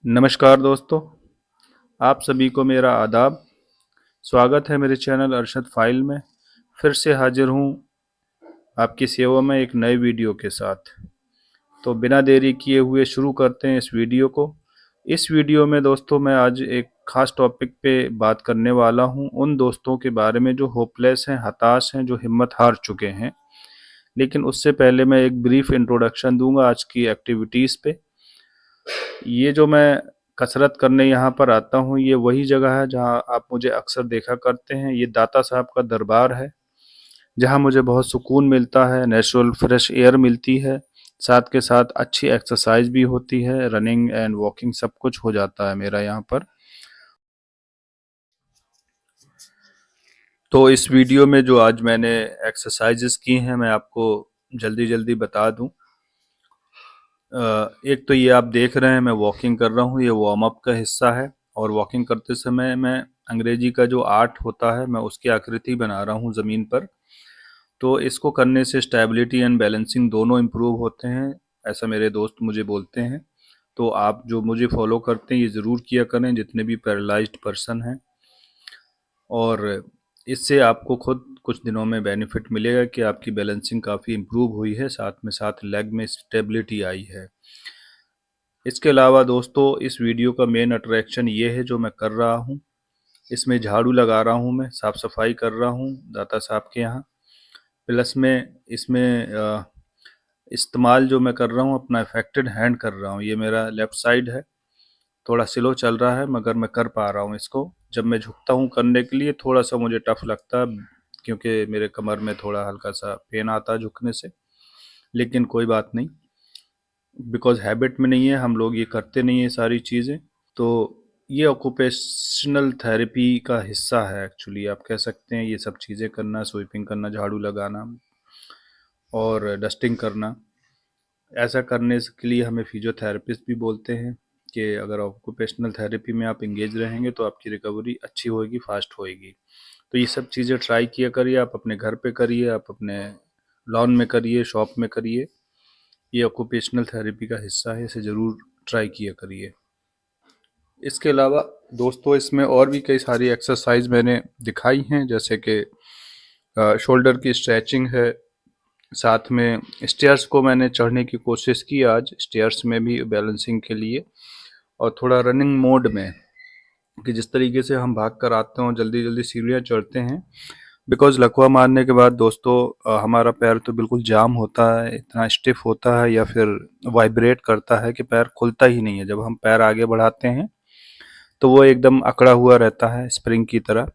नमस्कार दोस्तों, आप सभी को मेरा आदाब। स्वागत है मेरे चैनल अरशद फाइल में। फिर से हाजिर हूँ आपकी सेवा में एक नए वीडियो के साथ। तो बिना देरी किए हुए शुरू करते हैं इस वीडियो को। इस वीडियो में दोस्तों मैं आज एक ख़ास टॉपिक पे बात करने वाला हूँ, उन दोस्तों के बारे में जो होपलेस हैं, हताश हैं, जो हिम्मत हार चुके हैं। लेकिन उससे पहले मैं एक ब्रीफ इंट्रोडक्शन दूंगा आज की एक्टिविटीज़ पे। ये जो मैं कसरत करने यहाँ पर आता हूँ, ये वही जगह है जहाँ आप मुझे अक्सर देखा करते हैं। ये दाता साहब का दरबार है, जहाँ मुझे बहुत सुकून मिलता है, नेचुरल फ्रेश एयर मिलती है, साथ के साथ अच्छी एक्सरसाइज भी होती है, रनिंग एंड वॉकिंग सब कुछ हो जाता है मेरा यहाँ पर। तो इस वीडियो में जो आज मैंने एक्सरसाइजेस की हैं, मैं आपको जल्दी जल्दी बता दूं। एक तो ये आप देख रहे हैं मैं वॉकिंग कर रहा हूँ, ये वार्म अप का हिस्सा है। और वॉकिंग करते समय मैं अंग्रेजी का जो आर्ट होता है, मैं उसकी आकृति बना रहा हूँ ज़मीन पर। तो इसको करने से स्टेबिलिटी एंड बैलेंसिंग दोनों इम्प्रूव होते हैं, ऐसा मेरे दोस्त मुझे बोलते हैं। तो आप जो मुझे फॉलो करते हैं ये ज़रूर किया करें, जितने भी पैरालाइज्ड पर्सन हैं। और इससे आपको खुद कुछ दिनों में बेनिफिट मिलेगा कि आपकी बैलेंसिंग काफ़ी इम्प्रूव हुई है, साथ में साथ लेग में स्टेबिलिटी आई है। इसके अलावा दोस्तों, इस वीडियो का मेन अट्रैक्शन ये है जो मैं कर रहा हूँ। इसमें झाड़ू लगा रहा हूँ, मैं साफ़ सफाई कर रहा हूँ दाता साहब के यहाँ। प्लस में इसमें इस्तेमाल जो मैं कर रहा हूँ अपना इफेक्टेड हैंड कर रहा हूँ। ये मेरा लेफ़्ट साइड है, थोड़ा स्लो चल रहा है मगर मैं कर पा रहा हूँ इसको। जब मैं झुकता हूँ करने के लिए थोड़ा सा मुझे टफ लगता है, क्योंकि मेरे कमर में थोड़ा हल्का सा पेन आता है झुकने से। लेकिन कोई बात नहीं, बिकॉज़ हैबिट में नहीं है, हम लोग ये करते नहीं है सारी चीज़ें। तो ये ऑक्यूपेशनल थेरेपी का हिस्सा है एक्चुअली, आप कह सकते हैं। ये सब चीज़ें करना, स्वीपिंग करना, झाड़ू लगाना और डस्टिंग करना, ऐसा करने के लिए हमें फिजियोथेरेपिस्ट भी बोलते हैं कि अगर ऑक्यूपेशनल थेरेपी में आप इंगेज रहेंगे तो आपकी रिकवरी अच्छी होएगी, फास्ट होएगी। तो ये सब चीज़ें ट्राई किया करिए, आप अपने घर पे करिए, आप अपने लॉन में करिए, शॉप में करिए। ये ऑक्यूपेशनल थेरेपी का हिस्सा है, इसे ज़रूर ट्राई किया करिए। इसके अलावा दोस्तों, इसमें और भी कई सारी एक्सरसाइज मैंने दिखाई हैं, जैसे कि शोल्डर की स्ट्रेचिंग है। साथ में स्टेयर्स को मैंने चढ़ने की कोशिश की आज, स्टेयर्स में भी बैलेंसिंग के लिए। और थोड़ा रनिंग मोड में, कि जिस तरीके से हम भाग कर आते हैं और जल्दी जल्दी सीढ़ियाँ चढ़ते हैं। बिकॉज़ लकवा मारने के बाद दोस्तों हमारा पैर तो बिल्कुल जाम होता है, इतना स्टिफ होता है या फिर वाइब्रेट करता है कि पैर खुलता ही नहीं है। जब हम पैर आगे बढ़ाते हैं तो वो एकदम अकड़ा हुआ रहता है, स्प्रिंग की तरह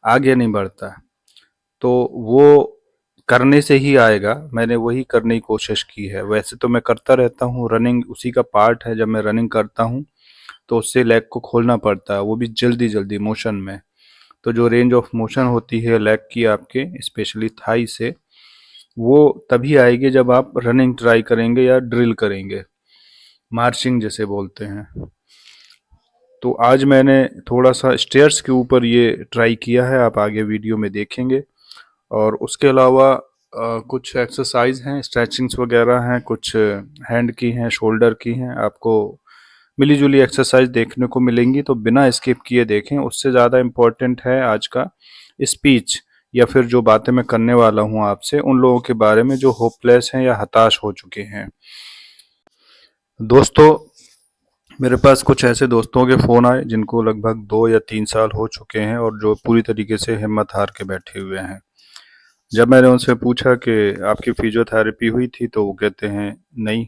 आगे नहीं बढ़ता। तो वो करने से ही आएगा, मैंने वही करने की कोशिश की है। वैसे तो मैं करता रहता हूँ, रनिंग उसी का पार्ट है। जब मैं रनिंग करता हूँ तो उससे लेग को खोलना पड़ता है, वो भी जल्दी जल्दी मोशन में। तो जो रेंज ऑफ मोशन होती है लेग की आपके, स्पेशली थाई से, वो तभी आएगी जब आप रनिंग ट्राई करेंगे या ड्रिल करेंगे, मार्चिंग जैसे बोलते हैं। तो आज मैंने थोड़ा सा स्टेयर्स के ऊपर ये ट्राई किया है, आप आगे वीडियो में देखेंगे। और उसके अलावा कुछ एक्सरसाइज हैं, स्ट्रेचिंग्स वगैरह हैं, कुछ हैंड की हैं, शोल्डर की हैं। आपको मिली जुली एक्सरसाइज देखने को मिलेंगी, तो बिना स्किप किए देखें। उससे ज़्यादा इम्पोर्टेंट है आज का स्पीच, या फिर जो बातें मैं करने वाला हूँ आपसे, उन लोगों के बारे में जो होपलेस हैं या हताश हो चुके हैं। दोस्तों, मेरे पास कुछ ऐसे दोस्तों के फ़ोन आए जिनको लगभग 2 या 3 साल हो चुके हैं और जो पूरी तरीके से हिम्मत हार के बैठे हुए हैं। जब मैंने उनसे पूछा कि आपकी फिजियोथेरेपी हुई थी, तो वो कहते हैं नहीं।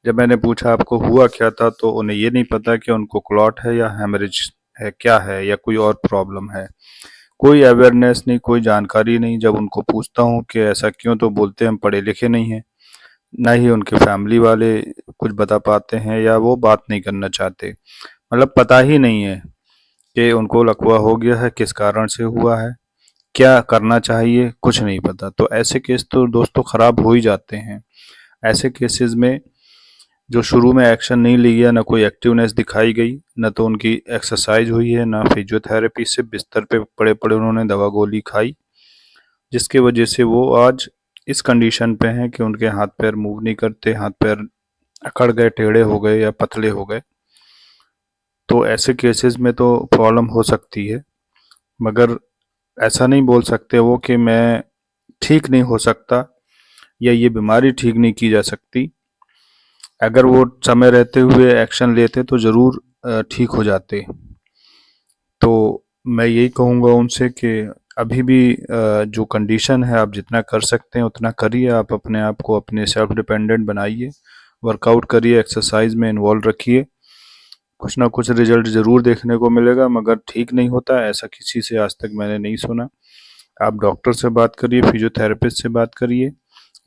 जब मैंने पूछा आपको हुआ क्या था, तो उन्हें ये नहीं पता कि उनको क्लॉट है या हेमरेज है, क्या है, या कोई और प्रॉब्लम है। कोई अवेयरनेस नहीं, कोई जानकारी नहीं। जब उनको पूछता हूँ कि ऐसा क्यों, तो बोलते हैं हम पढ़े लिखे नहीं हैं। ना ही उनके फैमिली वाले कुछ बता पाते हैं, या वो बात नहीं करना चाहते। मतलब पता ही नहीं है कि उनको लकवा हो गया है, किस कारण से हुआ है, क्या करना चाहिए, कुछ नहीं पता। तो ऐसे केस तो दोस्तों ख़राब हो ही जाते हैं। ऐसे केसेस में जो शुरू में एक्शन नहीं लिया गया, ना कोई एक्टिवनेस दिखाई गई, ना तो उनकी एक्सरसाइज हुई है, ना फिजियोथेरेपी, से बिस्तर पे पड़े पड़े उन्होंने दवा गोली खाई, जिसकी वजह से वो आज इस कंडीशन पे हैं कि उनके हाथ पैर मूव नहीं करते, हाथ पैर अकड़ गए, टेढ़े हो गए या पतले हो गए। तो ऐसे केसेस में तो प्रॉब्लम हो सकती है, मगर ऐसा नहीं बोल सकते वो कि मैं ठीक नहीं हो सकता या ये बीमारी ठीक नहीं की जा सकती। अगर वो समय रहते हुए एक्शन लेते तो ज़रूर ठीक हो जाते। तो मैं यही कहूँगा उनसे कि अभी भी जो कंडीशन है आप जितना कर सकते हैं उतना करिए। आप अपने आप को अपने सेल्फ डिपेंडेंट बनाइए, वर्कआउट करिए, एक्सरसाइज में इन्वॉल्व रखिए। कुछ ना कुछ रिजल्ट ज़रूर देखने को मिलेगा, मगर ठीक नहीं होता ऐसा किसी से आज तक मैंने नहीं सुना। आप डॉक्टर से बात करिए, फिजियोथेरेपिस्ट से बात करिए,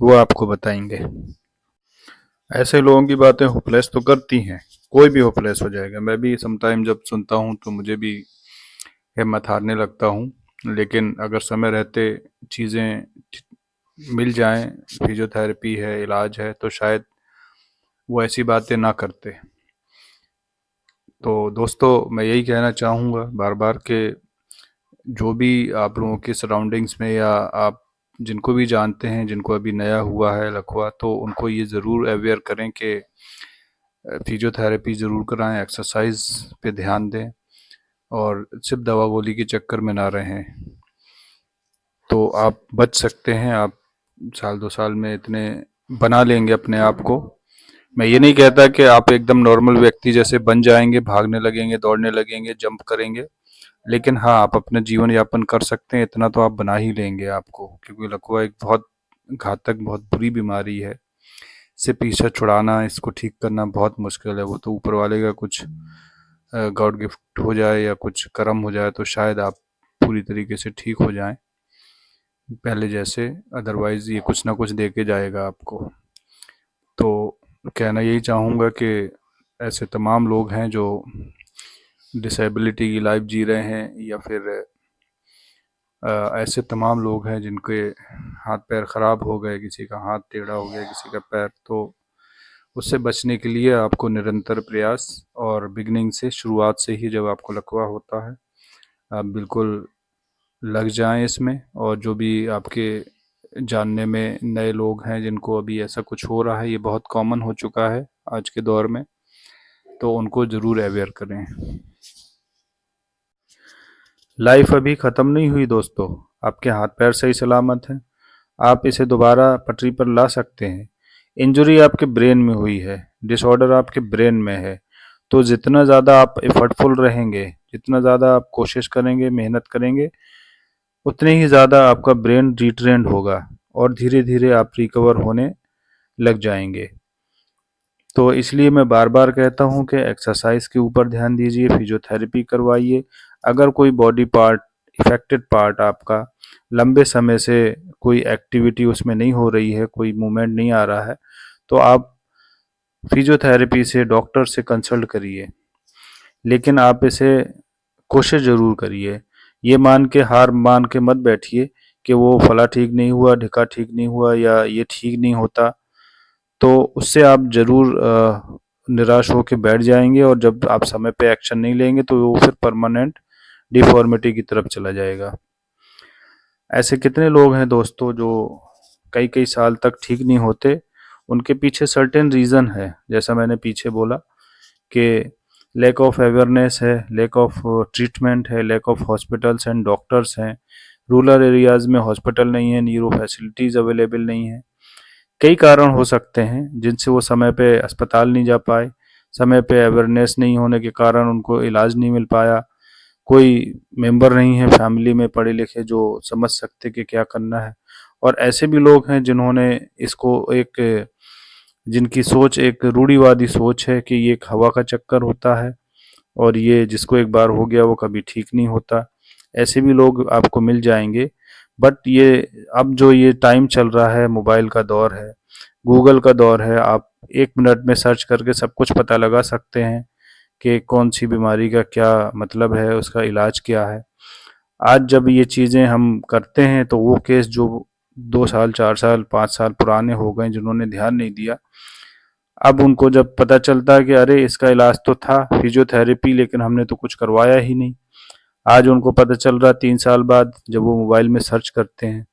वो आपको बताएंगे। ऐसे लोगों की बातें होपलेस तो करती हैं, कोई भी होपलेस हो जाएगा। मैं भी समटाइम जब सुनता हूँ तो मुझे भी हिम्मत हारने लगता हूँ, लेकिन अगर समय रहते चीज़ें मिल जाएं, फिजियोथेरेपी है, इलाज है, तो शायद वो ऐसी बातें ना करते। तो दोस्तों मैं यही कहना चाहूँगा बार बार कि जो भी आप लोगों के सराउंडिंग्स में या आप जिनको भी जानते हैं जिनको अभी नया हुआ है लकवा, तो उनको ये ज़रूर अवेयर करें कि फिजियोथेरेपी ज़रूर कराएं, एक्सरसाइज पे ध्यान दें और सिर्फ दवा गोली के चक्कर में ना रहें। तो आप बच सकते हैं। आप साल 2 साल में इतने बना लेंगे अपने आप को। मैं ये नहीं कहता कि आप एकदम नॉर्मल व्यक्ति जैसे बन जाएंगे, भागने लगेंगे, दौड़ने लगेंगे, जंप करेंगे, लेकिन हाँ आप अपना जीवन यापन कर सकते हैं, इतना तो आप बना ही लेंगे आपको। क्योंकि लकवा एक बहुत घातक, बहुत बुरी बीमारी है। इससे पीछा छुड़ाना, इसको ठीक करना बहुत मुश्किल है। वो तो ऊपर वाले का कुछ गॉड गिफ्ट हो जाए या कुछ कर्म हो जाए तो शायद आप पूरी तरीके से ठीक हो जाएं पहले जैसे। अदरवाइज ये कुछ ना कुछ दे के जाएगा आपको। तो कहना यही चाहूँगा कि ऐसे तमाम लोग हैं जो डिसेबिलिटी की लाइफ जी रहे हैं, या फिर ऐसे तमाम लोग हैं जिनके हाथ पैर ख़राब हो गए, किसी का हाथ टेढ़ा हो गया, किसी का पैर। तो उससे बचने के लिए आपको निरंतर प्रयास और बिगनिंग से, शुरुआत से ही जब आपको लकवा होता है, आप बिल्कुल लग जाएं इसमें। और जो भी आपके जानने में नए लोग हैं जिनको अभी ऐसा कुछ हो रहा है, ये बहुत कॉमन हो चुका है आज के दौर में, तो उनको ज़रूर अवेयर करें। लाइफ अभी ख़त्म नहीं हुई दोस्तों। आपके हाथ पैर सही सलामत हैं, आप इसे दोबारा पटरी पर ला सकते हैं। इंजरी आपके ब्रेन में हुई है, डिसऑर्डर आपके ब्रेन में है। तो जितना ज़्यादा आप एफर्टफुल रहेंगे, जितना ज़्यादा आप कोशिश करेंगे, मेहनत करेंगे, उतने ही ज़्यादा आपका ब्रेन रिट्रेंड होगा और धीरे धीरे आप रिकवर होने लग जाएंगे। तो इसलिए मैं बार बार कहता हूँ कि एक्सरसाइज के ऊपर ध्यान दीजिए, फिजियोथेरेपी करवाइए। अगर कोई बॉडी पार्ट, इफेक्टेड पार्ट आपका लंबे समय से कोई एक्टिविटी उसमें नहीं हो रही है, कोई मूवमेंट नहीं आ रहा है, तो आप फिजियोथेरेपी से, डॉक्टर से कंसल्ट करिए। लेकिन आप इसे कोशिश ज़रूर करिए। ये मान के, हार मान के मत बैठिए कि वो फला ठीक नहीं हुआ, ढिका ठीक नहीं हुआ या ये ठीक नहीं होता। तो उससे आप ज़रूर निराश होकर बैठ जाएंगे, और जब आप समय पे एक्शन नहीं लेंगे तो वो फिर परमानेंट डिफॉर्मिटी की तरफ चला जाएगा। ऐसे कितने लोग हैं दोस्तों जो कई कई साल तक ठीक नहीं होते। उनके पीछे सर्टेन रीज़न है, जैसा मैंने पीछे बोला कि लैक ऑफ अवेयरनेस है, लैक ऑफ ट्रीटमेंट है, lack of hospitals and doctors हैं। रूरल एरियाज़ में हॉस्पिटल नहीं है, न्यूरो फैसिलिटीज़ अवेलेबल नहीं है। कई कारण हो सकते हैं जिनसे वो समय पे अस्पताल नहीं जा पाए, समय पे अवेयरनेस नहीं होने के कारण उनको इलाज नहीं मिल पाया। कोई मेंबर नहीं है फैमिली में पढ़े लिखे जो समझ सकते कि क्या करना है। और ऐसे भी लोग हैं जिन्होंने इसको एक, जिनकी सोच एक रूढ़िवादी सोच है कि ये एक हवा का चक्कर होता है और ये जिसको एक बार हो गया वो कभी ठीक नहीं होता। ऐसे भी लोग आपको मिल जाएंगे। बट ये, अब जो ये टाइम चल रहा है, मोबाइल का दौर है, गूगल का दौर है, आप 1 मिनट में सर्च करके सब कुछ पता लगा सकते हैं कि कौन सी बीमारी का क्या मतलब है, उसका इलाज क्या है। आज जब ये चीज़ें हम करते हैं तो वो केस जो 2 साल, 4 साल, 5 साल पुराने हो गए, जिन्होंने ध्यान नहीं दिया, अब उनको जब पता चलता है कि अरे इसका इलाज तो था फिजियोथेरेपी, लेकिन हमने तो कुछ करवाया ही नहीं, आज उनको पता चल रहा 3 साल बाद जब वो मोबाइल में सर्च करते हैं।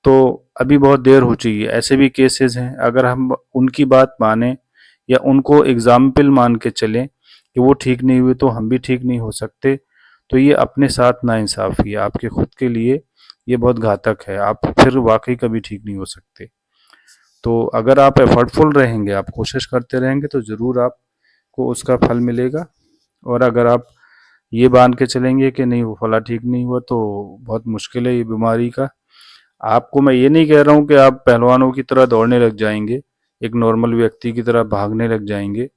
तो अभी बहुत देर हो चुकी है। ऐसे भी केसेस हैं, अगर हम उनकी बात माने या उनको एग्जाम्पल मान के चलें कि वो ठीक नहीं हुए तो हम भी ठीक नहीं हो सकते, तो ये अपने साथ नाइंसाफ़ी है। आपके खुद के लिए ये बहुत घातक है, आप फिर वाक़ई कभी ठीक नहीं हो सकते। तो अगर आप एफर्टफुल रहेंगे, आप कोशिश करते रहेंगे तो ज़रूर आपको उसका फल मिलेगा। और अगर आप ये मान के चलेंगे कि नहीं वो फला ठीक नहीं हुआ तो बहुत मुश्किल है ये बीमारी का। आपको मैं ये नहीं कह रहा हूँ कि आप पहलवानों की तरह दौड़ने लग जाएंगे, एक नॉर्मल व्यक्ति की तरह भागने लग जाएंगे।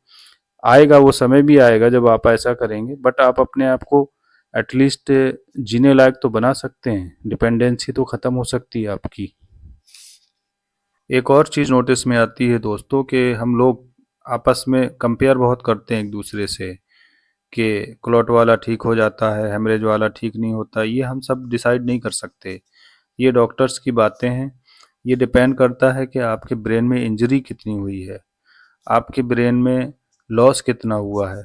आएगा वो समय भी आएगा जब आप ऐसा करेंगे, बट आप अपने आप को एटलीस्ट जीने लायक तो बना सकते हैं, डिपेंडेंसी तो ख़त्म हो सकती है आपकी। एक और चीज़ नोटिस में आती है दोस्तों कि हम लोग आपस में कंपेयर बहुत करते हैं एक दूसरे से, कि क्लॉट वाला ठीक हो जाता है, हेमरेज वाला ठीक नहीं होता। ये हम सब डिसाइड नहीं कर सकते, ये डॉक्टर्स की बातें हैं। ये डिपेंड करता है कि आपके ब्रेन में इंजरी कितनी हुई है, आपके ब्रेन में लॉस कितना हुआ है।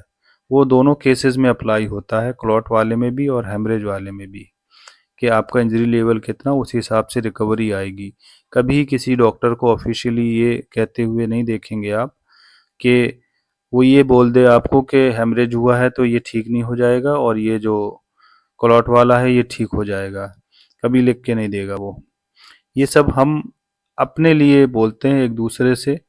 वो दोनों केसेस में अप्लाई होता है, क्लॉट वाले में भी और हेमरेज वाले में भी, कि आपका इंजरी लेवल कितना, उस हिसाब से रिकवरी आएगी। कभी किसी डॉक्टर को ऑफिशियली ये कहते हुए नहीं देखेंगे आप कि वो ये बोल दे आपको कि हेमरेज हुआ है तो ये ठीक नहीं हो जाएगा और ये जो क्लॉट वाला है ये ठीक हो जाएगा, कभी लिख के नहीं देगा वो। ये सब हम अपने लिए बोलते हैं एक दूसरे से,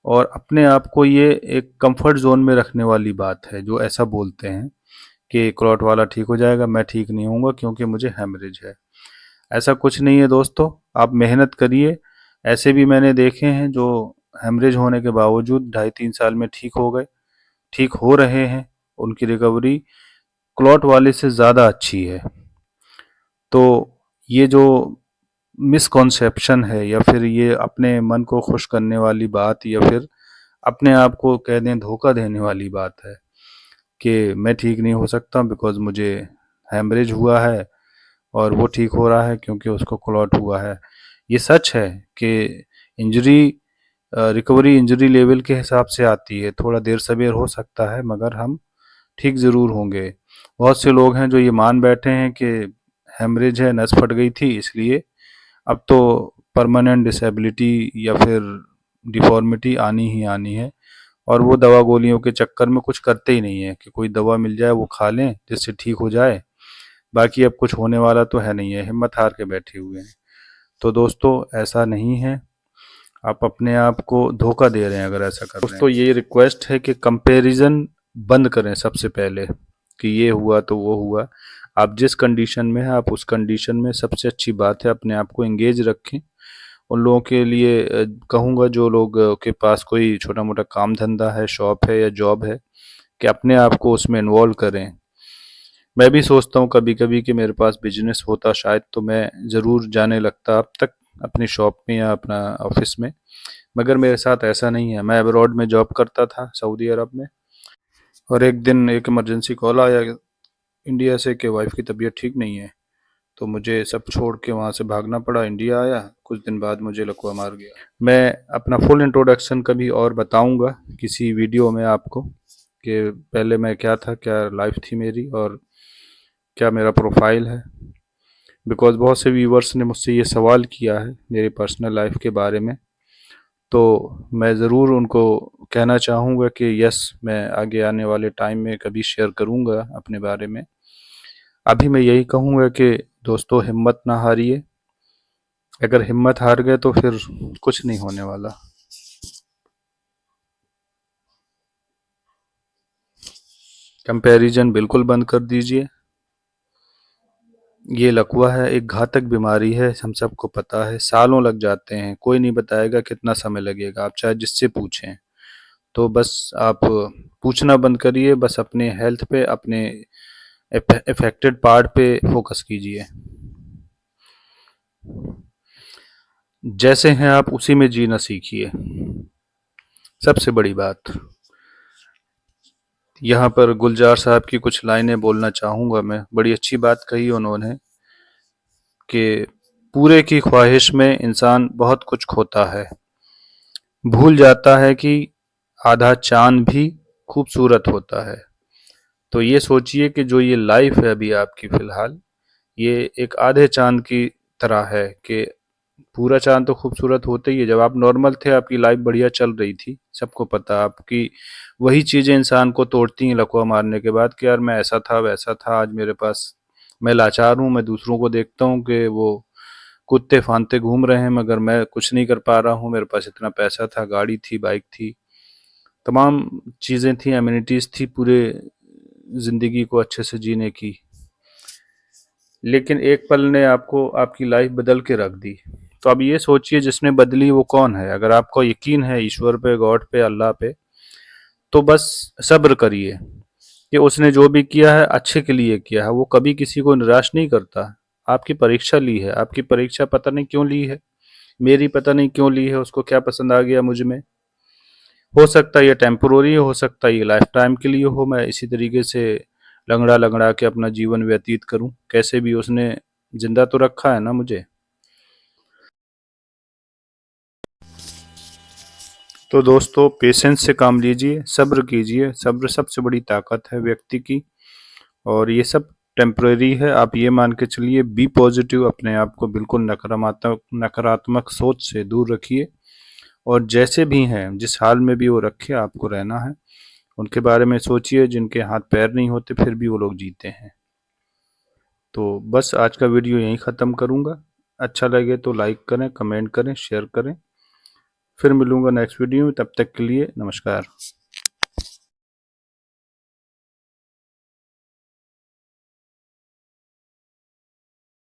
और अपने आप को ये एक कंफर्ट जोन में रखने वाली बात है जो ऐसा बोलते हैं कि क्लॉट वाला ठीक हो जाएगा, मैं ठीक नहीं होऊंगा क्योंकि मुझे हेमरेज है। ऐसा कुछ नहीं है दोस्तों, आप मेहनत करिए। ऐसे भी मैंने देखे हैं जो हेमरेज होने के बावजूद 2.5-3 साल में ठीक हो गए, ठीक हो रहे हैं, उनकी रिकवरी क्लॉट वाले से ज़्यादा अच्छी है। तो ये जो मिसकॉन्सेप्शन है, या फिर ये अपने मन को खुश करने वाली बात, या फिर अपने आप को कह दें धोखा देने वाली बात है कि मैं ठीक नहीं हो सकता बिकॉज मुझे हेमरेज हुआ है और वो ठीक हो रहा है क्योंकि उसको क्लॉट हुआ है। ये सच है कि इंजरी रिकवरी इंजरी लेवल के हिसाब से आती है, थोड़ा देर सवेर हो सकता है मगर हम ठीक ज़रूर होंगे। बहुत से लोग हैं जो ये मान बैठे हैं कि हेमरेज है, नस फट गई थी इसलिए अब तो परमानेंट डिसेबिलिटी या फिर डिफॉर्मिटी आनी ही आनी है, और वो दवा गोलियों के चक्कर में कुछ करते ही नहीं है कि कोई दवा मिल जाए वो खा लें जिससे ठीक हो जाए, बाकी अब कुछ होने वाला तो है नहीं है, हिम्मत हार के बैठे हुए हैं। तो दोस्तों ऐसा नहीं है, आप अपने आप को धोखा दे रहे हैं अगर ऐसा कर रहे हैं। दोस्तों ये रिक्वेस्ट है कि कंपैरिजन बंद करें सबसे पहले, कि ये हुआ तो वो हुआ। आप जिस कंडीशन में हैं आप उस कंडीशन में सबसे अच्छी बात है अपने आप को एंगेज रखें। उन लोगों के लिए कहूँगा जो लोग के पास कोई छोटा मोटा काम धंधा है, शॉप है या जॉब है, कि अपने आप को उसमें इन्वॉल्व करें। मैं भी सोचता हूँ कभी कभी कि मेरे पास बिजनेस होता शायद तो मैं ज़रूर जाने लगता अब तक अपनी शॉप में या अपना ऑफिस में, मगर मेरे साथ ऐसा नहीं है। मैं अब्रॉड में जॉब करता था सऊदी अरब में, और एक दिन एक इमरजेंसी कॉल आया इंडिया से कि वाइफ की तबीयत ठीक नहीं है, तो मुझे सब छोड़ के वहाँ से भागना पड़ा। इंडिया आया, कुछ दिन बाद मुझे लकवा मार गया। मैं अपना फुल इंट्रोडक्शन कभी और बताऊंगा किसी वीडियो में आपको, कि पहले मैं क्या था, क्या लाइफ थी मेरी और क्या मेरा प्रोफाइल है। बिकॉज़ बहुत से व्यूवर्स ने मुझसे ये सवाल किया है मेरी पर्सनल लाइफ के बारे में, तो मैं ज़रूर उनको कहना चाहूँगा कि यस, मैं आगे आने वाले टाइम में कभी शेयर करूँगा अपने बारे में। अभी मैं यही कहूँगा कि दोस्तों हिम्मत ना हारिए, अगर हिम्मत हार गए तो फिर कुछ नहीं होने वाला। कंपैरिजन बिल्कुल बंद कर दीजिए। ये लकवा है, एक घातक बीमारी है, हम सबको पता है, सालों लग जाते हैं, कोई नहीं बताएगा कितना समय लगेगा, आप चाहे जिससे पूछें। तो बस आप पूछना बंद करिए, बस अपने हेल्थ पे, अपने अफेक्टेड पार्ट पे फोकस कीजिए। जैसे हैं आप उसी में जीना सीखिए, सबसे बड़ी बात। यहाँ पर गुलजार साहब की कुछ लाइनें बोलना चाहूँगा मैं, बड़ी अच्छी बात कही उन्होंने कि पूरे की ख्वाहिश में इंसान बहुत कुछ खोता है, भूल जाता है कि आधा चांद भी खूबसूरत होता है। तो ये सोचिए कि जो ये लाइफ है अभी आपकी फ़िलहाल, ये एक आधे चांद की तरह है कि पूरा चाँद तो खूबसूरत होता ही है। जब आप नॉर्मल थे, आपकी लाइफ बढ़िया चल रही थी, सबको पता। आपकी वही चीज़ें इंसान को तोड़ती हैं लकवा मारने के बाद कि यार मैं ऐसा था, वैसा था, आज मेरे पास, मैं लाचार हूँ। मैं दूसरों को देखता हूँ कि वो कुत्ते फांदते घूम रहे हैं, मगर मैं कुछ नहीं कर पा रहा हूँ। मेरे पास इतना पैसा था, गाड़ी थी, बाइक थी, तमाम चीज़ें थी, एमिनिटीज़ थी पूरे ज़िंदगी को अच्छे से जीने की। लेकिन एक पल ने आपको, आपकी लाइफ बदल के रख दी। तो अब ये सोचिए जिसने बदली वो कौन है। अगर आपको यकीन है ईश्वर पे, गॉड पे, अल्लाह पे, तो बस सब्र करिए कि उसने जो भी किया है अच्छे के लिए किया है। वो कभी किसी को निराश नहीं करता। आपकी परीक्षा ली है, आपकी परीक्षा पता नहीं क्यों ली है, मेरी पता नहीं क्यों ली है, उसको क्या पसंद आ गया मुझ में। हो सकता है ये टेम्पोररी, हो सकता है ये लाइफ टाइम के लिए हो। मैं इसी तरीके से लंगड़ा लंगड़ा के अपना जीवन व्यतीत करूं, कैसे भी उसने जिंदा तो रखा है ना मुझे। तो दोस्तों, पेशेंस से काम लीजिए, सब्र कीजिए। सब्र सबसे बड़ी ताकत है व्यक्ति की, और ये सब टेम्परेरी है। आप ये मान के चलिए, बी पॉजिटिव, अपने आप को बिल्कुल नकारात्मक नकारात्मक सोच से दूर रखिए। और जैसे भी हैं, जिस हाल में भी वो रखे, आपको रहना है। उनके बारे में सोचिए जिनके हाथ पैर नहीं होते फिर भी वो लोग जीते हैं। तो बस आज का वीडियो यहीं ख़त्म करूँगा। अच्छा लगे तो लाइक करें, कमेंट करें, शेयर करें। फिर मिलूँगा नेक्स्ट वीडियो में, तब तक के लिए नमस्कार।